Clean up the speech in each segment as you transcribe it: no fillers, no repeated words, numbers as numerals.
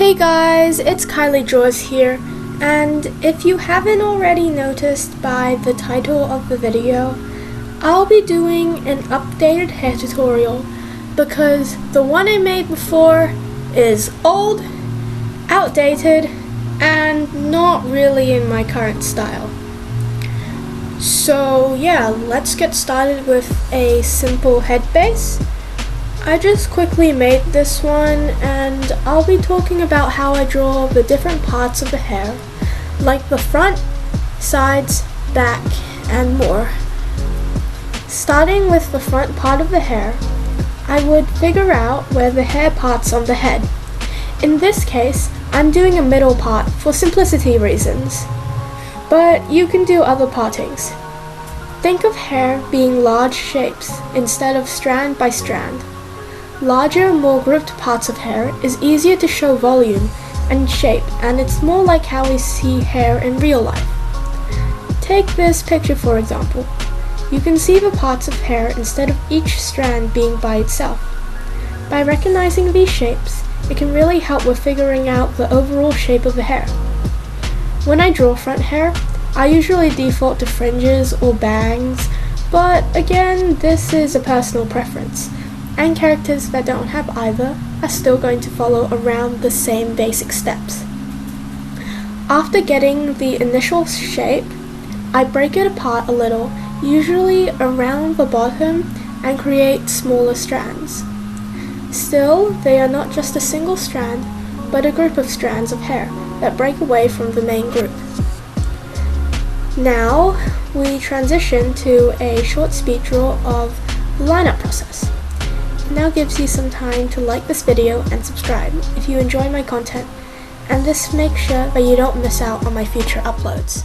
Hey guys, it's Kylie Draws here, and if you haven't already noticed by the title of the video, I'll be doing an updated hair tutorial because the one I made before is old, outdated, and not really in my current style. So yeah, let's get started with a simple head base. I just quickly made this one and I'll be talking about how I draw the different parts of the hair, like the front, sides, back, and more. Starting with the front part of the hair, I would figure out where the hair parts on the head. In this case, I'm doing a middle part for simplicity reasons, but you can do other partings. Think of hair being large shapes instead of strand by strand. Larger, more grouped parts of hair is easier to show volume and shape, and it's more like how we see hair in real life. Take this picture for example. You can see the parts of hair instead of each strand being by itself. By recognizing these shapes, it can really help with figuring out the overall shape of the hair. When I draw front hair, I usually default to fringes or bangs, but again, this is a personal preference. And characters that don't have either are still going to follow around the same basic steps. After getting the initial shape, I break it apart a little, usually around the bottom, and create smaller strands. Still, they are not just a single strand, but a group of strands of hair that break away from the main group. Now, we transition to a short speed draw of the lineup process. Now gives you some time to like this video and subscribe if you enjoy my content, and this makes sure that you don't miss out on my future uploads.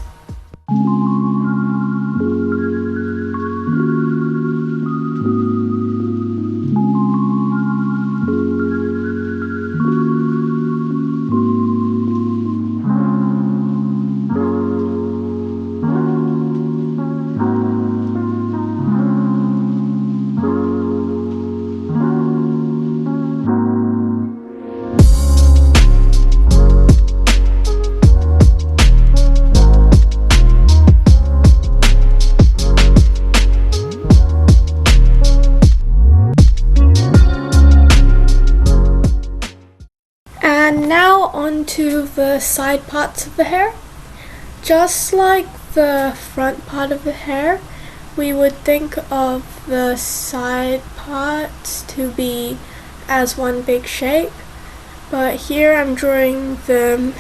And now onto the side parts of the hair. Just like the front part of the hair, we would think of the side parts to be as one big shape, but here I'm drawing them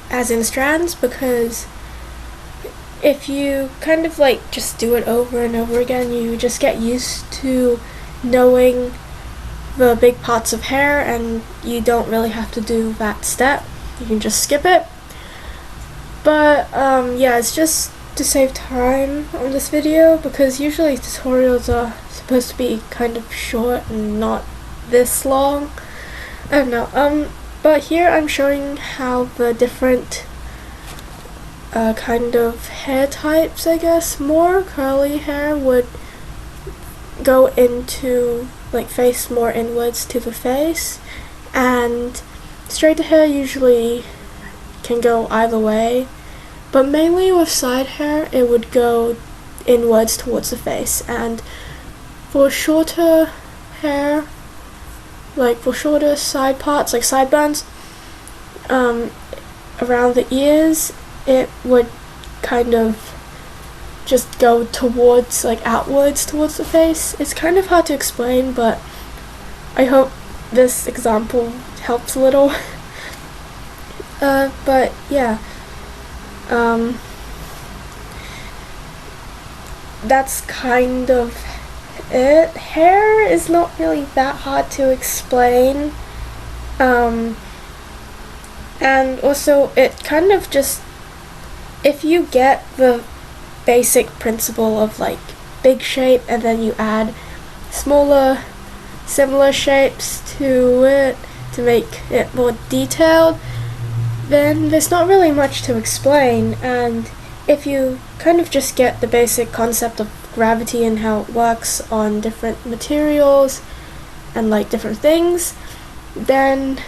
as in strands because if you kind of like just do it over and over again, you just get used to knowing the big parts of hair and you don't really have to do that step. You can just skip it. But yeah, it's just to save time on this video because usually tutorials are supposed to be kind of short and not this long. I don't know. But here I'm showing how the different kind of hair types, I guess. More curly hair would go into like face more inwards to the face, and straighter hair usually can go either way, but mainly with side hair it would go inwards towards the face. And for shorter hair, like for shorter side parts like sideburns, around the ears, it would kind of just go towards, like outwards towards the face. It's kind of hard to explain, but I hope this example helps a little. But yeah, that's kind of it. Hair is not really that hard to explain, and also it kind of just, if you get the basic principle of like big shape and then you add smaller similar shapes to it to make it more detailed, then there's not really much to explain. And if you kind of just get the basic concept of gravity and how it works on different materials and like different things, then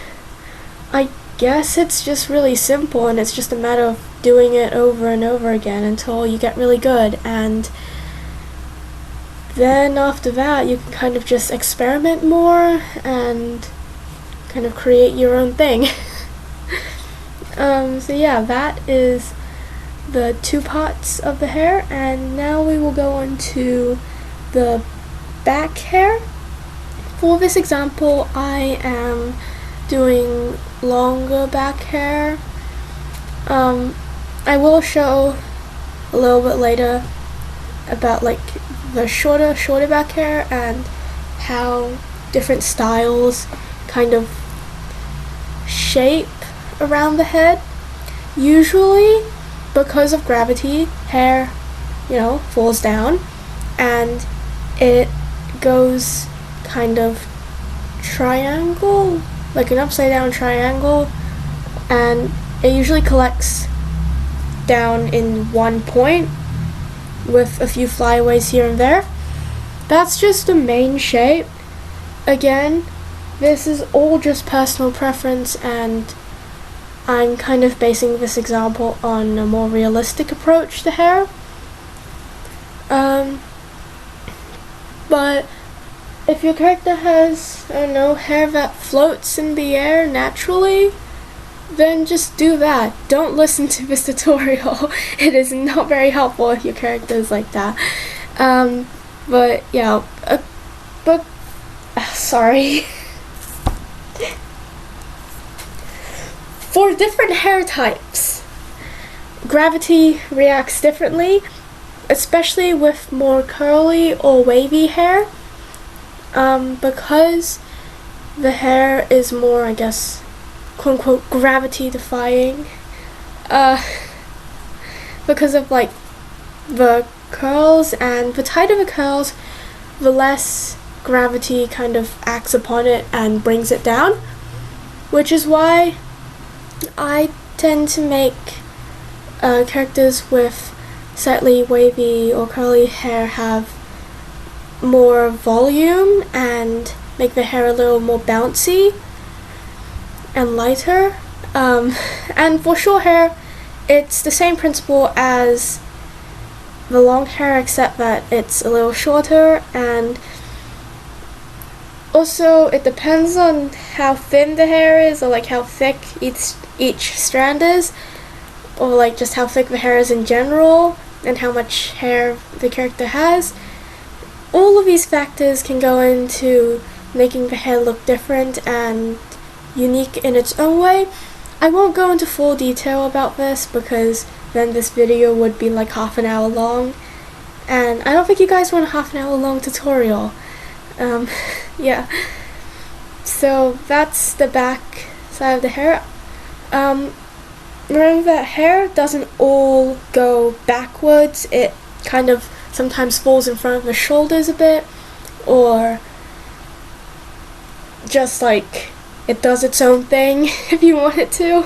I guess it's just really simple, and it's just a matter of doing it over and over again until you get really good, and then after that you can kind of just experiment more and kind of create your own thing. So yeah, that is the two parts of the hair, and now we will go on to the back hair. For this example, I am doing longer back hair. I will show a little bit later about like the shorter back hair and how different styles kind of shape around the head. Usually, because of gravity, hair, falls down and it goes kind of triangle, like an upside down triangle, and it usually collects down in one point with a few flyaways here and there. That's just the main shape. Again, this is all just personal preference, and I'm kind of basing this example on a more realistic approach to hair. But if your character has, hair that floats in the air naturally, then just do that. Don't listen to this tutorial. It is not very helpful if your character is like that. But yeah, sorry. For different hair types, gravity reacts differently, especially with more curly or wavy hair. Because the hair is more, I guess, quote unquote, gravity defying, because of like the curls, and the tighter the curls, the less gravity kind of acts upon it and brings it down, which is why I tend to make characters with slightly wavy or curly hair have more volume and make the hair a little more bouncy and lighter. And for short hair, it's the same principle as the long hair, except that it's a little shorter, and also it depends on how thin the hair is, or like how thick each strand is, or like just how thick the hair is in general, and how much hair the character has. All of these factors can go into making the hair look different and unique in its own way. I won't go into full detail about this because then this video would be like half an hour long, and I don't think you guys want a half an hour long tutorial. Yeah. So that's the back side of the hair. Remember that hair doesn't all go backwards. It kind of sometimes falls in front of the shoulders a bit, or just like it does its own thing if you want it to.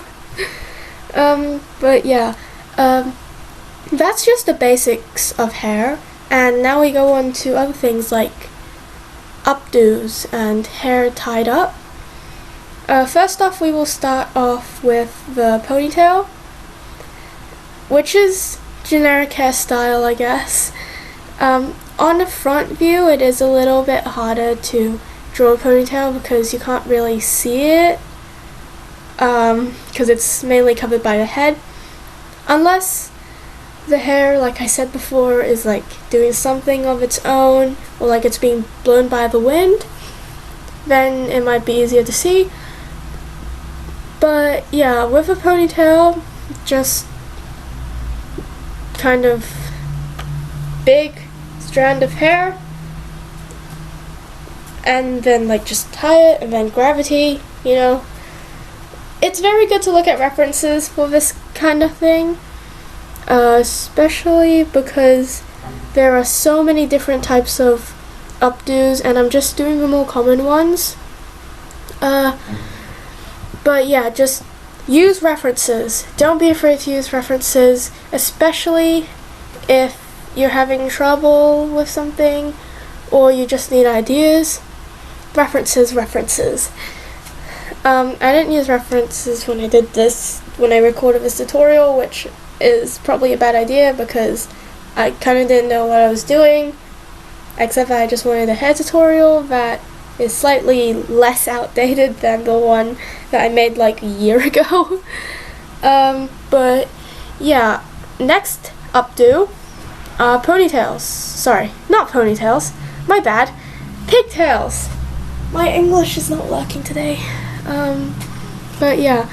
But yeah, that's just the basics of hair, and now we go on to other things like updos and hair tied up. First off, we will start off with the ponytail, which is generic hairstyle, I guess. On the front view, it is a little bit harder to draw a ponytail because you can't really see it, because it's mainly covered by the head, unless the hair, like I said before, is like doing something of its own, or like it's being blown by the wind. Then it might be easier to see. But yeah, with a ponytail, just kind of big strand of hair, and then like just tie it, and then gravity, It's very good to look at references for this kind of thing, especially because there are so many different types of updos, and I'm just doing the more common ones. But yeah, just use references. Don't be afraid to use references, especially if you're having trouble with something or you just need ideas. References. I didn't use references when I did this, when I recorded this tutorial, which is probably a bad idea because I kind of didn't know what I was doing, except that I just wanted a hair tutorial that is slightly less outdated than the one that I made like a year ago. But yeah, next updo, ponytails. Sorry, not ponytails, my bad, pigtails. My English is not working today. But yeah,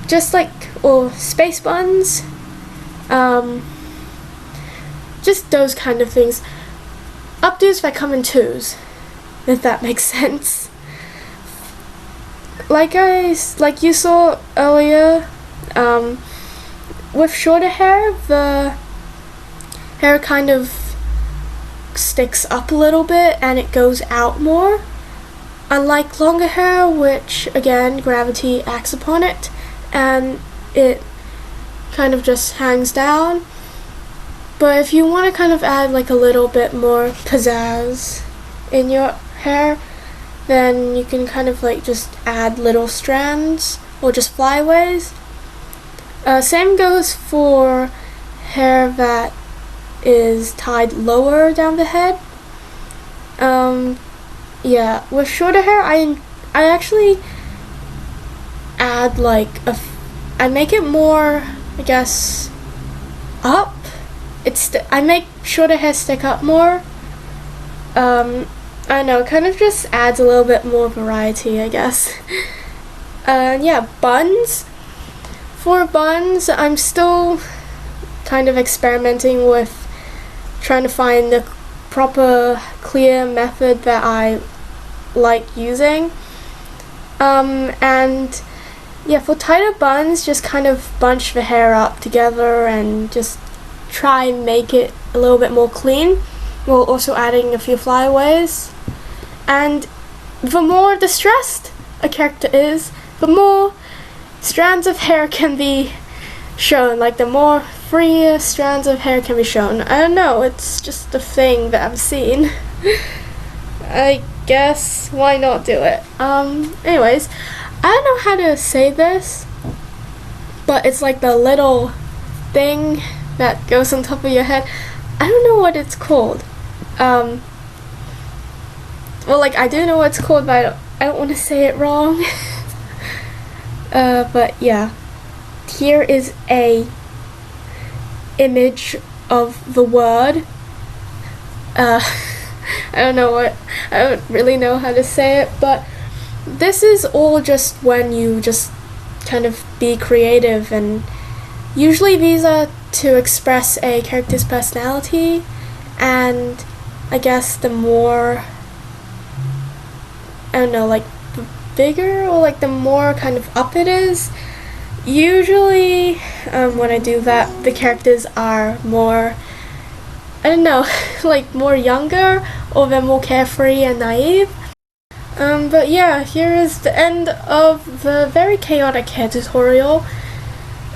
just like, or space buns, just those kind of things. Updos that come in twos, if that makes sense. Like you saw earlier, with shorter hair, the hair kind of sticks up a little bit and it goes out more. Unlike longer hair, which again, gravity acts upon it and it kind of just hangs down. But if you want to kind of add like a little bit more pizzazz in your hair, then you can kind of like just add little strands or just flyaways. Same goes for hair that is tied lower down the head. Yeah, with shorter hair, I actually add like I make it more, I guess, up. I make shorter hair stick up more. I don't know, it kind of just adds a little bit more variety, I guess. Yeah, buns. For buns, I'm still kind of experimenting with trying to find the proper clear method that I like using. And yeah, for tighter buns, just kind of bunch the hair up together and just try and make it a little bit more clean, while also adding a few flyaways. And the more distressed a character is, the more strands of hair can be shown, like the more free strands of hair can be shown. I don't know, it's just a thing that I've seen. I guess, why not do it? Anyways, I don't know how to say this, but it's like the little thing that goes on top of your head. I don't know what it's called. Well, like, I do know what it's called, but I don't want to say it wrong. But yeah, here is a image of the word. I don't really know how to say it, but this is all just when you just kind of be creative, and usually these are to express a character's personality, and I guess the more, I don't know, like the bigger or like the more kind of up it is, usually when I do that, the characters are more, I don't know, like more younger, or they're more carefree and naive. But yeah, here is the end of the very chaotic hair tutorial.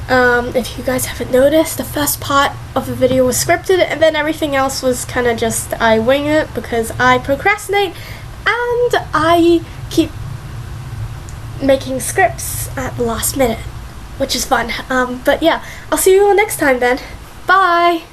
If you guys haven't noticed, the first part of the video was scripted, and then everything else was kind of just I wing it because I procrastinate and I keep making scripts at the last minute, which is fun. But yeah, I'll see you all next time then. Bye!